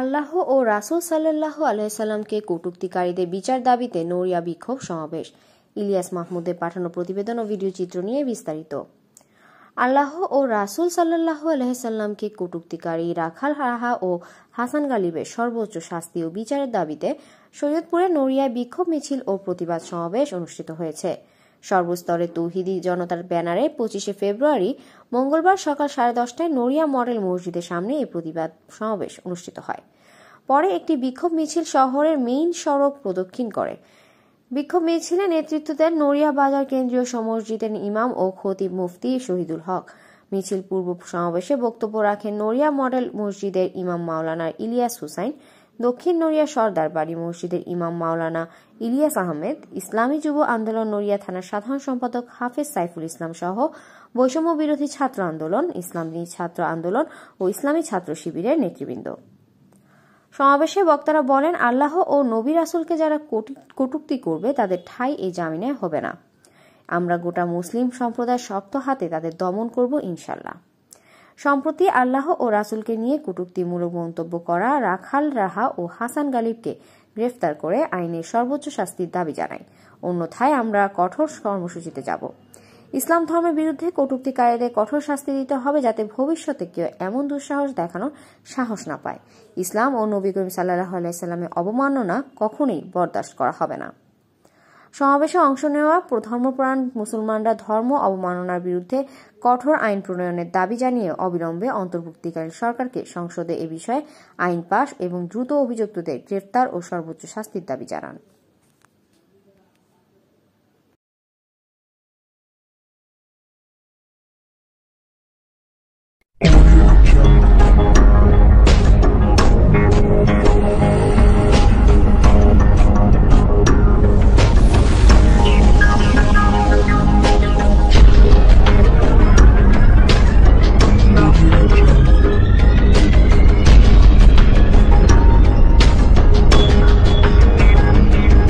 আল্লাহ ও রাসূল সাল্লাল্লাহু আলাইহি সাল্লামকে কটূক্তিকারীদের বিচার দাবিতে নড়িয়া বিক্ষোভ সমাবেশ। ইলিয়াস মাহমুদের পাঠানো প্রতিবেদন ও ভিডিও চিত্র নিয়ে বিস্তারিত। আল্লাহ ও রাসূল সাল্লাল্লাহু আলাইহি সাল্লামকে কটূক্তিকারী রাখাল রাহা ও হাসান গালিবের সর্বোচ্চ শাস্তি ও বিচারের দাবিতে শরীয়তপুরে নড়িয়ায় বিক্ষোভ মিছিল ও প্রতিবাদ সমাবেশ অনুষ্ঠিত হয়েছে। সর্বস্তরের তৌহিদি জনতার ব্যানারে 25শে ফেব্রুয়ারি মঙ্গলবার সকাল 10:30টায় নড়িয়া মডেল মসজিদের সামনে এই প্রতিবাদ সমাবেশ অনুষ্ঠিত হয়। পরে একটি বিক্ষোভ মিছিল শহরের মেইন সড়ক প্রদক্ষিণ করে। বিক্ষোভ মিছিলে নেতৃত্ব দেন নড়িয়া বাজার কেন্দ্রীয় মসজিদের ইমাম ও খতিব মুফতি শহীদুল হক। মিছিল পূর্ব সমাবেশে বক্তব্য রাখেন নড়িয়া মডেল মসজিদের ইমাম মাওলানা ইলিয়াস হুসাইন, দক্ষিণ নড়িয়া সর্দার বাড়ি মসজিদের ইমাম মাওলানা ইলিয়াস আহমেদ, ইসলামী যুব আন্দোলন নড়িয়া থানার সাধারণ সম্পাদক হাফেজ সাইফুল ইসলাম সহ বৈষম্য বিরোধী ছাত্র আন্দোলন, ইসলামী ছাত্র আন্দোলন ও ইসলামী ছাত্র শিবিরের নেতৃবৃন্দ। সমাবেশে বক্তারা বলেন, আল্লাহ ও নবী রাসূলকে যারা কটূক্তি করবে তাদের ঠাঁই এই জামিনে হবে না। আমরা গোটা মুসলিম সম্প্রদায় শক্ত হাতে তাদের দমন করব ইনশাল্লাহ। সম্প্রতি আল্লাহ ও রাসূলকে নিয়ে কটূক্তিমূলক মন্তব্য করা রাখাল রাহা ও হাসান গালিবকে গ্রেফতার করে আইনের সর্বোচ্চ শাস্তির দাবি জানাই। অন্যথায় আমরা কঠোর কর্মসূচিতে যাব। ইসলাম ধর্মের বিরুদ্ধে কটূক্তিকারীদের কঠোর শাস্তি দিতে হবে, যাতে ভবিষ্যতে কেউ এমন দুঃসাহস দেখানোর সাহস না পায়। ইসলাম ও নবী করিম সাল্লাল্লাহু আলাইহি সাল্লামের অবমাননা কখনোই বরদাস্ত করা হবে না। সমাবেশে অংশ নেওয়া ধর্মপ্রাণ মুসলমানরা ধর্ম অবমাননার বিরুদ্ধে কঠোর আইন প্রণয়নের দাবি জানিয়ে অবিলম্বে অন্তর্বর্তীকালীন সরকারকে সংসদে এ বিষয়ে আইন পাশ এবং দ্রুত অভিযুক্তদের গ্রেফতার ও সর্বোচ্চ শাস্তির দাবি জানান।